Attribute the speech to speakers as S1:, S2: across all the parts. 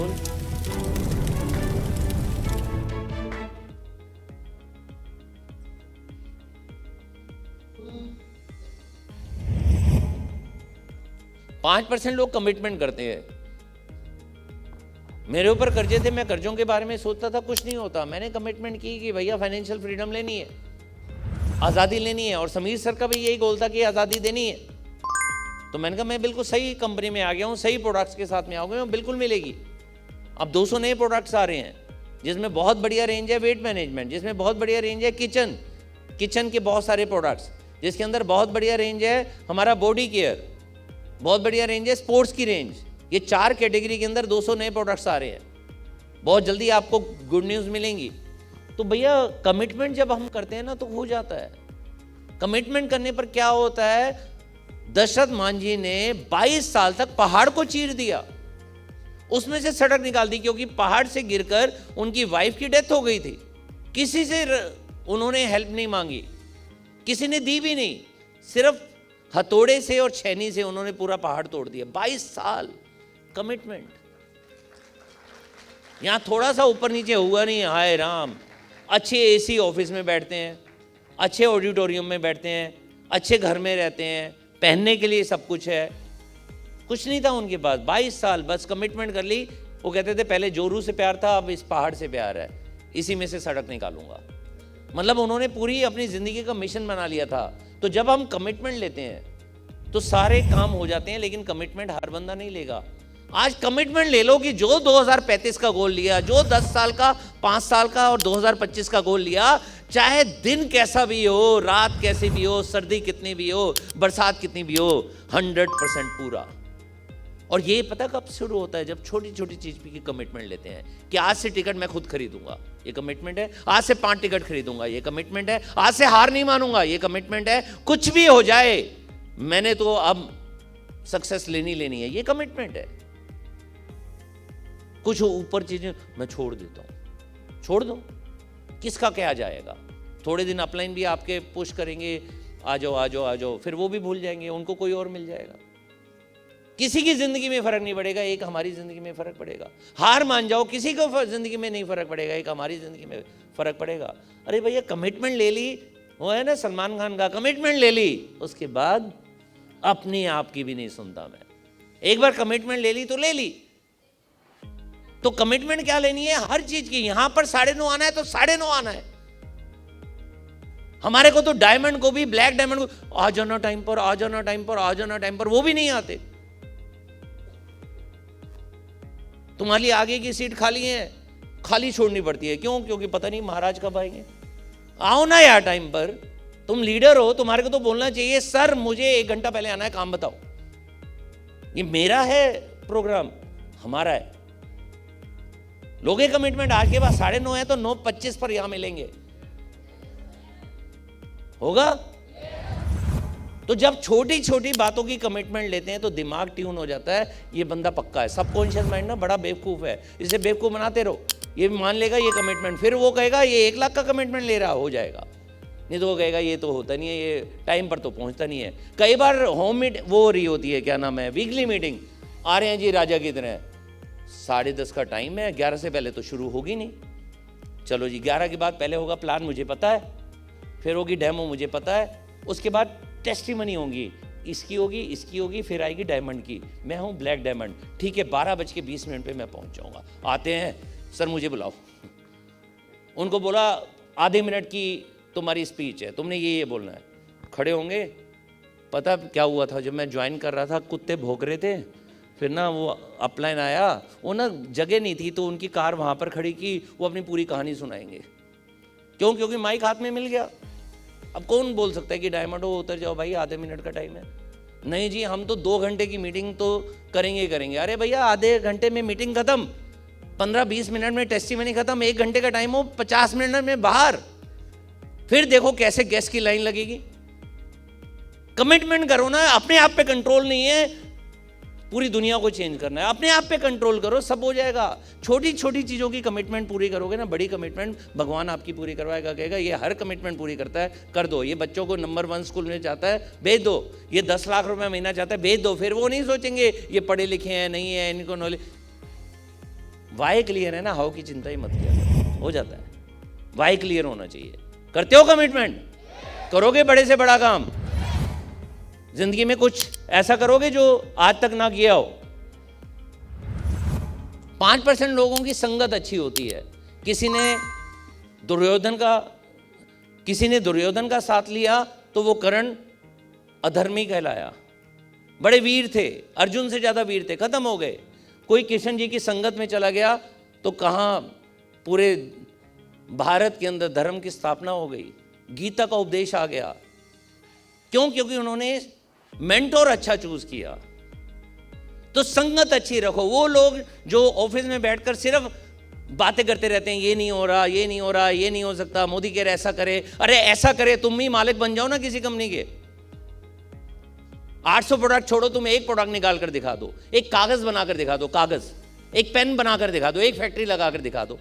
S1: बोल। पांच 5% लोग कमिटमेंट करते हैं। मेरे ऊपर कर्जे थे, मैं कर्जों के बारे में सोचता था, कुछ नहीं होता। मैंने कमिटमेंट की कि भैया फाइनेंशियल फ्रीडम लेनी है, आज़ादी लेनी है, और समीर सर का भी यही गोल था कि आज़ादी देनी है। तो मैंने कहा मैं बिल्कुल सही कंपनी में आ गया हूँ, सही प्रोडक्ट्स के साथ में आ गया हूँ, बिल्कुल मिलेगी। अब 200 नए प्रोडक्ट्स आ रहे हैं जिसमें बहुत बढ़िया रेंज है वेट मैनेजमेंट, जिसमें बहुत बढ़िया रेंज है किचन के बहुत सारे प्रोडक्ट्स, जिसके अंदर बहुत बढ़िया रेंज है हमारा बॉडी केयर, बहुत बढ़िया रेंज है स्पोर्ट्स की रेंज। ये 4 कैटेगरी के अंदर 200 नए प्रोडक्ट्स आ रहे हैं। बहुत जल्दी आपको गुड न्यूज़ मिलेंगी। तो भैया कमिटमेंट जब हम करते हैं ना तो हो जाता है। कमिटमेंट करने पर क्या होता है, दशरथ मांझी ने 22 साल तक पहाड़ को चीर दिया, उसमें से सड़क निकाल दी, क्योंकि पहाड़ से गिरकर उनकी वाइफ की डेथ हो गई थी। किसी से उन्होंने हेल्प नहीं मांगी, किसी ने दी भी नहीं, सिर्फ हथौड़े से और छेनी से उन्होंने पूरा पहाड़ तोड़ दिया। 22 साल कमिटमेंट। यहां थोड़ा सा ऊपर नीचे हुआ नहीं, हाय राम। अच्छे एसी ऑफिस में बैठते हैं, अच्छे ऑडिटोरियम में बैठते हैं, अच्छे घर में रहते हैं, पहनने के लिए सब कुछ है, कुछ नहीं था उनके पास। 22 साल बस कमिटमेंट कर ली। वो कहते थे पहले जोरू से प्यार था, अब इस पहाड़ से प्यार है, इसी में से सड़क निकालूंगा। मतलब उन्होंने पूरी अपनी जिंदगी का मिशन बना लिया था। तो जब हम कमिटमेंट लेते हैं तो सारे काम हो जाते हैं, लेकिन कमिटमेंट हर बंदा नहीं लेगा। आज कमिटमेंट ले लो कि जो 2035 का गोल लिया, जो 10 साल का, 5 साल का और 2025 का गोल लिया, चाहे दिन कैसा भी हो, रात कैसी भी हो, सर्दी कितनी भी हो, बरसात कितनी भी हो, 100% पूरा। और ये पता कब शुरू होता है, जब छोटी छोटी चीज की कमिटमेंट लेते हैं कि आज से टिकट मैं खुद खरीदूंगा, ये कमिटमेंट है। आज से 5 टिकट खरीदूंगा, ये कमिटमेंट है। आज से हार नहीं मानूंगा, ये कमिटमेंट है। कुछ भी हो जाए मैंने तो अब सक्सेस लेनी है, ये कमिटमेंट है। कुछ ऊपर चीजें मैं छोड़ देता हूं, छोड़ दो, किसका क्या जाएगा। थोड़े दिन अपलाइन भी आपके पुश करेंगे, आ जाओ आ जाओ आ जाओ, फिर वो भी भूल जाएंगे, उनको कोई और मिल जाएगा। किसी की जिंदगी में फर्क नहीं पड़ेगा, एक हमारी जिंदगी में फर्क पड़ेगा। हार मान जाओ, किसी को जिंदगी में नहीं फर्क पड़ेगा, एक हमारी जिंदगी में फर्क पड़ेगा। अरे भैया कमिटमेंट ले ली, वो है ना सलमान खान का, कमिटमेंट ले ली, उसके बाद अपने आप की भी नहीं सुनता मैं। एक बार कमिटमेंट ले ली तो ले ली। तो कमिटमेंट क्या लेनी है, हर चीज की। यहां पर 9:30 आना है तो 9:30 आना है। हमारे को तो डायमंड को भी, ब्लैक डायमंड को, आ जाना टाइम पर, आ जाना टाइम पर, आ जाना टाइम पर, वो भी नहीं आते। तुम्हारी आगे की सीट खाली है, खाली छोड़नी पड़ती है। क्यों? क्योंकि पता नहीं महाराज कब आएंगे। आओ ना यार टाइम पर, तुम लीडर हो, तुम्हारे को तो बोलना चाहिए सर मुझे 1 घंटा पहले आना है, काम बताओ। ये मेरा है प्रोग्राम, हमारा है। लोगे कमिटमेंट आज के बाद 9:30 है तो 9:25 पर यहां मिलेंगे, होगा? तो जब छोटी छोटी बातों की कमिटमेंट लेते हैं तो दिमाग ट्यून हो जाता है, ये बंदा पक्का है। सबकॉन्शियस माइंड ना बड़ा बेवकूफ है, इसे बेवकूफ बनाते रहो, ये मान लेगा ये कमिटमेंट, फिर वो कहेगा ये 1 लाख का कमिटमेंट ले रहा, हो जाएगा। नहीं तो वो कहेगा ये तो होता नहीं है, ये टाइम पर तो पहुंचता नहीं है। कई बार होम मीट वो हो रही होती है, क्या नाम है, वीकली मीटिंग, आ रहे हैं जी राजा की तरह, 10:30 का टाइम है, 11 से पहले तो शुरू होगी नहीं। चलो जी 11 के बाद पहले होगा प्लान, मुझे पता है, फिर होगी डेमो, मुझे पता है, उसके बाद टेस्टिमनी होंगी, इसकी होगी, इसकी होगी, फिर आएगी डायमंड की। मैं हूँ ब्लैक डायमंड, ठीक है 12:20 पे मैं पहुँच जाऊँगा। आते हैं, सर मुझे बुलाओ। उनको बोला आधे मिनट की तुम्हारी स्पीच है, तुमने ये बोलना है। खड़े होंगे। पता क्या हुआ था, जब मैं ज्वाइन कर रहा था कुत्ते भौंक रहे थे, फिर ना वो अपलाइन आया, वो ना जगह नहीं थी तो उनकी कार वहाँ पर खड़ी की, वो अपनी पूरी कहानी सुनाएंगे। क्यों? क्योंकि माइक हाथ में मिल गया। अब कौन बोल सकता है कि डायमंड हो उतर जाओ भाई, आधे मिनट का टाइम है। नहीं जी हम तो 2 घंटे की मीटिंग तो करेंगे ही करेंगे। अरे भैया आधे घंटे में मीटिंग खत्म, 15-20 मिनट में टेस्टिमनी खत्म, 1 घंटे का टाइम हो, 50 मिनट में बाहर, फिर देखो कैसे गेस्ट की लाइन लगेगी। कमिटमेंट करो ना, अपने आप पे कंट्रोल नहीं है, पूरी दुनिया को चेंज करना है, अपने आप पे कंट्रोल करो, सब हो जाएगा। छोटी छोटी चीज़ों की कमिटमेंट पूरी करोगे ना, बड़ी कमिटमेंट भगवान आपकी पूरी करवाएगा। कहेगा ये हर कमिटमेंट पूरी करता है, कर दो। ये बच्चों को नंबर 1 स्कूल में चाहता है, भेज दो। ये 10 लाख रुपए महीना चाहता है, भेज दो। फिर वो नहीं सोचेंगे ये पढ़े लिखे हैं नहीं है, इनको नॉलेज। वाई क्लियर है ना, हाउ की चिंता ही मत किया करो, हो जाता है। वाई क्लियर होना चाहिए। करते हो कमिटमेंट? करोगे बड़े से बड़ा काम, जिंदगी में कुछ ऐसा करोगे जो आज तक ना किया हो। 5% लोगों की संगत अच्छी होती है। किसी ने दुर्योधन का साथ लिया तो वो कर्ण अधर्मी कहलाया। बड़े वीर थे, अर्जुन से ज्यादा वीर थे, खत्म हो गए। कोई कृष्ण जी की संगत में चला गया तो कहां पूरे भारत के अंदर धर्म की स्थापना हो गई, गीता का उपदेश आ गया। क्यों? क्योंकि उन्होंने मेंटोर अच्छा चूज किया। तो संगत अच्छी रखो। वो लोग जो ऑफिस में बैठकर सिर्फ बातें करते रहते हैं, ये नहीं हो रहा, ये नहीं हो रहा, ये नहीं हो सकता, मोदी कह रहे ऐसा करे, अरे ऐसा करे, तुम ही मालिक बन जाओ ना किसी कंपनी के। 800 प्रोडक्ट छोड़ो, तुम एक प्रोडक्ट निकाल कर दिखा दो, एक कागज बनाकर दिखा दो, कागज, एक पेन बनाकर दिखा दो, एक फैक्ट्री लगाकर दिखा दो।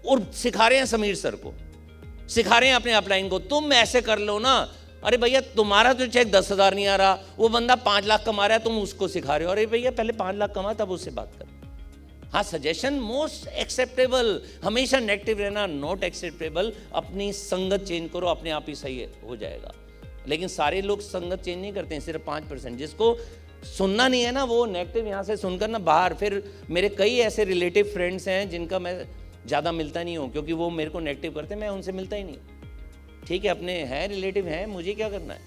S1: और सिखा रहे हैं समीर सर को, सिखा रहे हैं अपने अपलाइन को, तुम ऐसे कर लो ना। अरे भैया तुम्हारा तो चेक 10,000 नहीं आ रहा, वो बंदा 5 लाख कमा रहा है, तुम उसको सिखा रहे हो। अरे भैया पहले 5 लाख कमा तब उससे बात कर। हाँ, सजेशन मोस्ट एक्सेप्टेबल, हमेशा नेगेटिव रहना नॉट एक्सेप्टेबल। अपनी संगत चेंज करो, अपने आप ही सही हो जाएगा। लेकिन सारे लोग संगत चेंज नहीं करते हैं, सिर्फ 5%। जिसको सुनना नहीं है ना, वो नेगेटिव यहाँ से सुनकर ना बाहर। फिर मेरे कई ऐसे रिलेटिव फ्रेंड्स हैं जिनका मैं ज़्यादा मिलता नहीं हूँ, क्योंकि वो मेरे को नेगेटिव करते हैं, मैं उनसे मिलता ही नहीं। ठीक है, अपने हैं रिलेटिव हैं, मुझे क्या करना है?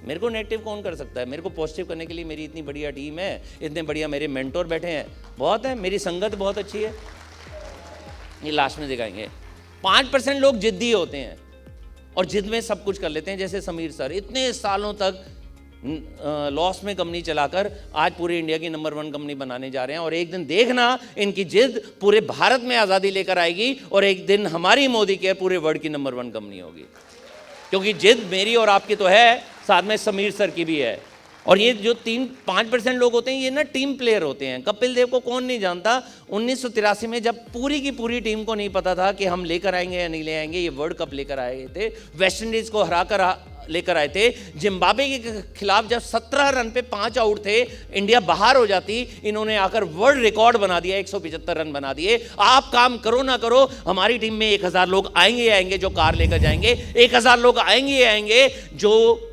S1: मेरे को नेगेटिव कौन कर सकता है? मेरे को पॉजिटिव करने के लिए मेरी इतनी बढ़िया टीम है, इतने बढ़िया मेरे मेंटोर बैठे हैं, बहुत है, मेरी संगत बहुत अच्छी है। ये लास्ट में दिखाएंगे। 5% लोग जिद्दी होते हैं और जिद में सब कुछ कर लेते हैं। जैसे समीर सर इतने सालों तक लॉस में कंपनी चलाकर आज पूरे इंडिया की नंबर 1 कंपनी बनाने जा रहे हैं। और एक दिन देखना, इनकी जिद पूरे भारत में आज़ादी लेकर आएगी और एक दिन हमारी मोदी के पूरे वर्ल्ड की नंबर 1 कंपनी होगी। क्योंकि जिद मेरी और आपकी तो है, साथ में समीर सर की भी है। और ये जो 5% लोग होते हैं, ये ना टीम प्लेयर होते हैं। कपिल देव को कौन नहीं जानता? 1983 में जब पूरी की पूरी टीम को नहीं पता था कि हम लेकर आएंगे या नहीं ले आएंगे, ये वर्ल्ड कप लेकर आए थे, वेस्ट इंडीज को हराकर लेकर आए थे। जिम्बाब्वे के खिलाफ जब 17 रन पे 5 आउट थे, इंडिया बाहर हो जाती, इन्होंने आकर वर्ल्ड रिकॉर्ड बना दिया, 175 रन बना दिए। आप काम करो ना करो, हमारी टीम में 1000 लोग आएंगे आएंगे जो कार लेकर जाएंगे, 1000 लोग आएंगे आएंगे जो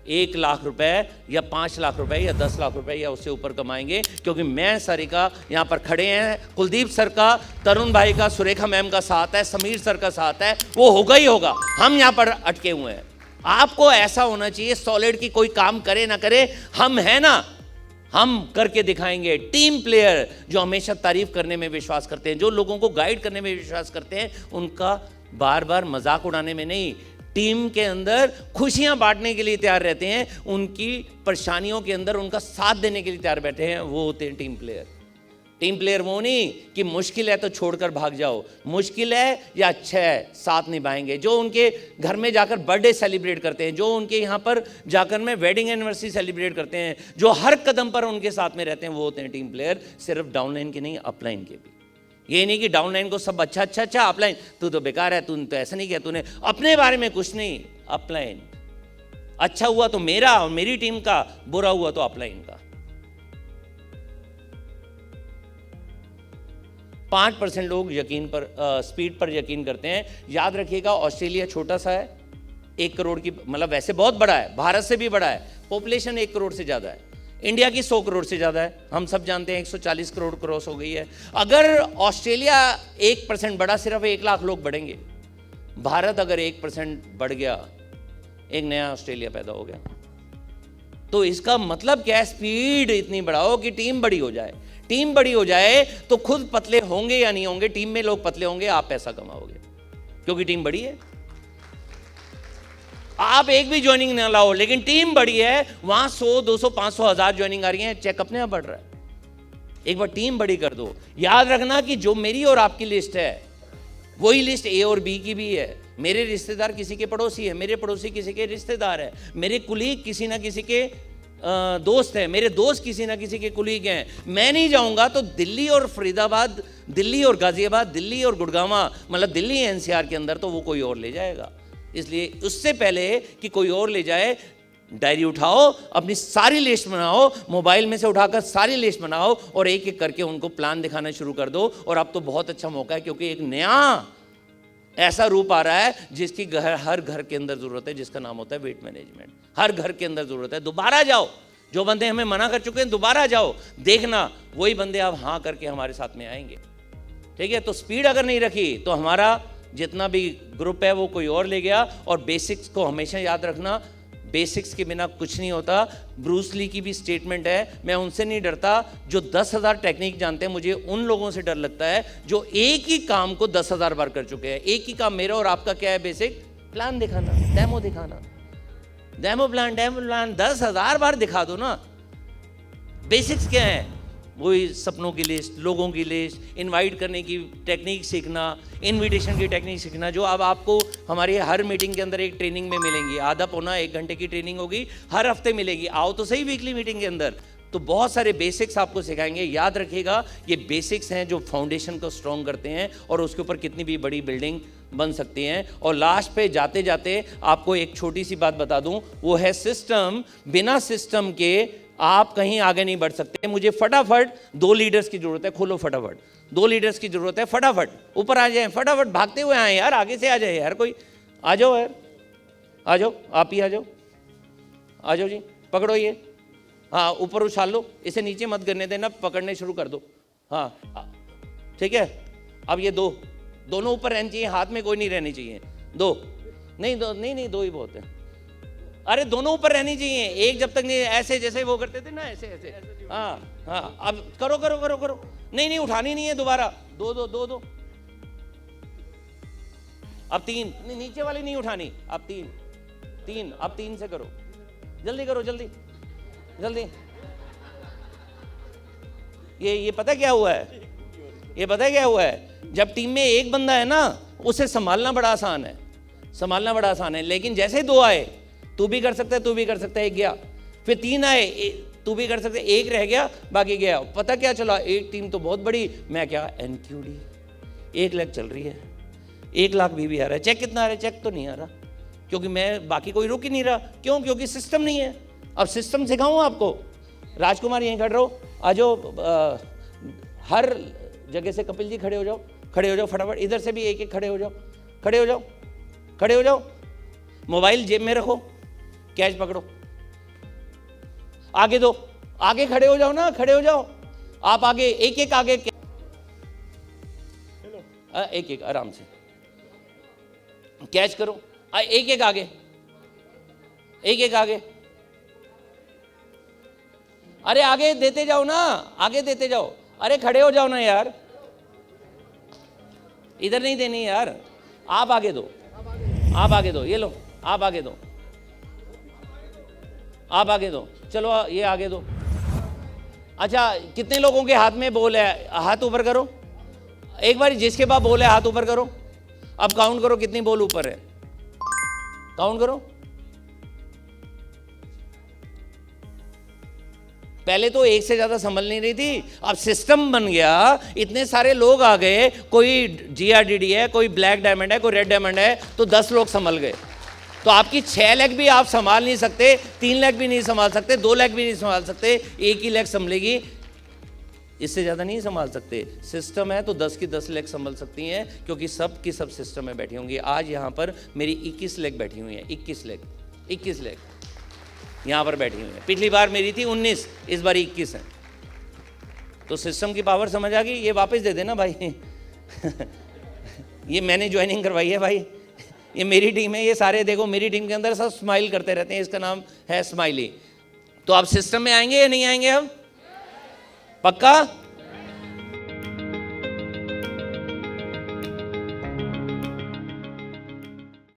S1: 1 लाख रुपए या 5 लाख रुपए या 10 लाख रुपए या उससे ऊपर कमाएंगे। क्योंकि मैं सरिका यहाँ पर खड़े हैं, कुलदीप सर का, तरुण भाई का, सुरेखा मैम का साथ है, समीर सर का साथ है, वो होगा ही होगा। हम यहाँ पर अटके हुए हैं। आपको ऐसा होना चाहिए सॉलिड की कोई काम करे ना करे, हम है ना, हम करके दिखाएंगे। टीम प्लेयर जो हमेशा तारीफ करने में विश्वास करते हैं, जो लोगों को गाइड करने में विश्वास करते हैं, उनका बार बार मजाक उड़ाने में नहीं, टीम के अंदर खुशियां बांटने के लिए तैयार रहते हैं, उनकी परेशानियों के अंदर उनका साथ देने के लिए तैयार बैठे हैं, वो होते हैं टीम प्लेयर। टीम प्लेयर वो नहीं कि मुश्किल है तो छोड़कर भाग जाओ, मुश्किल है या अच्छा है साथ निभाएंगे। जो उनके घर में जाकर बर्थडे सेलिब्रेट करते हैं, जो उनके यहाँ पर जाकर में वेडिंग एनिवर्सरी सेलिब्रेट करते हैं, जो हर कदम पर उनके साथ में रहते हैं, वो होते हैं टीम प्लेयर। सिर्फ डाउनलाइन के नहीं, अपलाइन के भी। ये नहीं कि डाउनलाइन को सब अच्छा, अपलाइन तू तो बेकार है, तूने तो ऐसा नहीं किया, तूने अपने बारे में कुछ नहीं। अपलाइन अच्छा हुआ तो मेरा और मेरी टीम का, बुरा हुआ तो अपलाइन का। 5% लोग स्पीड पर यकीन करते हैं। याद रखिएगा, ऑस्ट्रेलिया छोटा सा है, 1 करोड़ की, मतलब वैसे बहुत बड़ा है, भारत से भी बड़ा है, पॉपुलेशन 1 करोड़ से ज़्यादा है, इंडिया की 100 करोड़ से ज़्यादा है, हम सब जानते हैं 140 करोड़ क्रॉस हो गई है। अगर ऑस्ट्रेलिया 1% बढ़ा, सिर्फ 1 लाख लोग बढ़ेंगे। भारत अगर 1% बढ़ गया, एक नया ऑस्ट्रेलिया पैदा हो गया। तो इसका मतलब क्या है? स्पीड इतनी बढ़ाओ कि टीम बड़ी हो जाए। टीम बड़ी हो जाए तो खुद पतले होंगे या नहीं होंगे, टीम में लोग पतले होंगे, आप पैसा कमाओगे, क्योंकि टीम बड़ी है। आप एक भी ज्वाइनिंग ना लाओ, लेकिन टीम बड़ी है, वहां 100, 200, 500, 1000 ज्वाइनिंग आ रही है, चेक अपने आप बढ़ रहा है। एक बार टीम बड़ी कर दो। याद रखना कि जो मेरी और आपकी लिस्ट है, वही लिस्ट ए और बी की भी है। मेरे रिश्तेदार किसी के पड़ोसी है, मेरे पड़ोसी किसी के रिश्तेदार है, मेरे कुलीग किसी ना किसी के दोस्त है, मेरे दोस्त किसी ना किसी के कुलीग हैं। मैं नहीं जाऊंगा तो दिल्ली और फरीदाबाद, दिल्ली और गाजियाबाद, दिल्ली और गुड़गांव, मतलब दिल्ली एनसीआर के अंदर तो वो कोई और ले जाएगा। इसलिए उससे पहले कि कोई और ले जाए, डायरी उठाओ, अपनी सारी लिस्ट बनाओ, मोबाइल में से उठाकर सारी लिस्ट बनाओ और एक एक करके उनको प्लान दिखाना शुरू कर दो। और अब तो बहुत अच्छा मौका है, क्योंकि एक नया ऐसा रूप आ रहा है जिसकी हर घर के अंदर ज़रूरत है, जिसका नाम होता है वेट मैनेजमेंट। हर घर के अंदर ज़रूरत है। दोबारा जाओ, जो बंदे हमें मना कर चुके हैं दोबारा जाओ, देखना वही बंदे अब हाँ करके हमारे साथ में आएंगे। ठीक है, तो स्पीड अगर नहीं रखी तो हमारा जितना भी ग्रुप है वो कोई और ले गया। और बेसिक्स को हमेशा याद रखना, बेसिक्स के बिना कुछ नहीं होता। ब्रूस ली की भी स्टेटमेंट है, मैं उनसे नहीं डरता जो 10,000 टेक्निक जानते हैं, मुझे उन लोगों से डर लगता है जो एक ही काम को 10,000 बार कर चुके हैं। एक ही काम मेरा और आपका क्या है? बेसिक प्लान दिखाना, डेमो दिखाना, डेमो प्लान 10,000 बार दिखा दो ना। बेसिक्स क्या है? वही सपनों की लिस्ट, लोगों की लिस्ट, इनवाइट करने की टेक्निक सीखना, इनविटेशन की टेक्निक सीखना, जो अब आपको हमारी हर मीटिंग के अंदर एक ट्रेनिंग में मिलेंगी। आधा पौना 1 घंटे की ट्रेनिंग होगी, हर हफ्ते मिलेगी। आओ तो सही वीकली मीटिंग के अंदर, तो बहुत सारे बेसिक्स आपको सिखाएंगे। याद रखिएगा, ये बेसिक्स हैं जो फाउंडेशन को स्ट्रॉन्ग करते हैं और उसके ऊपर कितनी भी बड़ी बिल्डिंग बन सकती हैं। और लास्ट पे जाते जाते आपको एक छोटी सी बात बता दूं, वो है सिस्टम। बिना सिस्टम के आप कहीं आगे नहीं बढ़ सकते। मुझे फटाफट 2 लीडर्स की जरूरत है। खोलो फटाफट, 2 लीडर्स की जरूरत है। फटाफट ऊपर आ जाए, फटाफट भागते हुए आए यार, आगे से आ जाए यार, कोई आ जाओ यार, आ जाओ, आप ही आ जाओ, आ जाओ जी, पकड़ो ये, हाँ ऊपर उछाल लो, इसे नीचे मत गिरने देना, पकड़ने शुरू कर दो। हाँ ठीक है, अब ये दोनों ऊपर रहनी चाहिए, हाथ में कोई नहीं रहनी चाहिए। 2 नहीं 2 ही बहुत है। अरे दोनों ऊपर रहनी चाहिए, एक जब तक नहीं, ऐसे जैसे वो करते थे ना, ऐसे ऐसे। हाँ अब करो करो करो करो, नहीं उठानी नहीं है दोबारा। 2 अब 3, नीचे वाली नहीं उठानी, अब 3 अब 3 से करो, जल्दी करो, जल्दी जल्दी। ये पता क्या हुआ है? ये पता क्या हुआ है? जब टीम में एक बंदा है ना, उसे संभालना बड़ा आसान है, संभालना बड़ा आसान है। लेकिन जैसे 2 आए, तू भी कर सकता है, तू भी कर सकता है, 1 गया, फिर 3 आए, तू भी कर सकता है, 1 रह गया, बाकी गया। पता क्या चला? एक टीम तो बहुत बड़ी, मैं क्या NQD 1 लाख चल रही है, 1 लाख भी आ रहा है। चेक कितना आ रहा है? चेक तो नहीं आ रहा, क्योंकि मैं बाकी कोई रुक ही नहीं रहा। क्यों? क्योंकि सिस्टम नहीं है। अब सिस्टम सिखाऊं आपको? राजकुमार यहीं खड़े रहो, आ जाओ, हर जगह से कपिल जी खड़े हो जाओ, खड़े हो जाओ फटाफट। इधर से भी एक खड़े हो जाओ, खड़े हो जाओ, खड़े हो जाओ। मोबाइल जेब में रखो, कैच पकड़ो, आगे दो, आगे खड़े हो जाओ ना, खड़े हो जाओ आप आगे, एक आगे, एक आराम से कैच करो, एक आगे, एक आगे। अरे आगे देते जाओ ना, आगे देते जाओ। अरे खड़े हो जाओ ना यार, इधर नहीं देनी यार, आप आगे दो, आप आगे दो, ये लो, आप आगे दो, आप आगे दो, चलो ये आगे दो। अच्छा, कितने लोगों के हाथ में बॉल है? हाथ ऊपर करो एक बार, जिसके पास बॉल है हाथ ऊपर करो। अब काउंट करो कितनी बॉल ऊपर है, काउंट करो। पहले तो एक से ज्यादा संभल नहीं रही थी, अब सिस्टम बन गया, इतने सारे लोग आ गए, कोई GRDD है, कोई ब्लैक डायमंड है, कोई रेड डायमंड है, तो 10 लोग संभल गए। तो आपकी 6 लेग भी आप संभाल नहीं सकते, 3 लेग भी नहीं संभाल सकते, 2 लेग भी नहीं संभाल सकते, एक ही लेग संभलेगी, इससे ज़्यादा नहीं संभाल सकते। सिस्टम है तो 10 की 10 लेग संभल सकती हैं, क्योंकि सब की सब सिस्टम में बैठी होंगी। आज यहाँ पर मेरी 21 लेग बैठी हुई हैं, 21 लेग यहाँ पर बैठी हुई है। पिछली बार मेरी थी 19, इस बार 21 है। तो सिस्टम की पावर समझ आ गई। ये वापस दे देना भाई ये मैंने ज्वाइनिंग करवाई है भाई, ये मेरी टीम है। ये सारे देखो मेरी टीम के अंदर सब स्माइल करते रहते हैं, इसका नाम है स्माइली। तो आप सिस्टम में आएंगे या नहीं आएंगे? अब पक्का?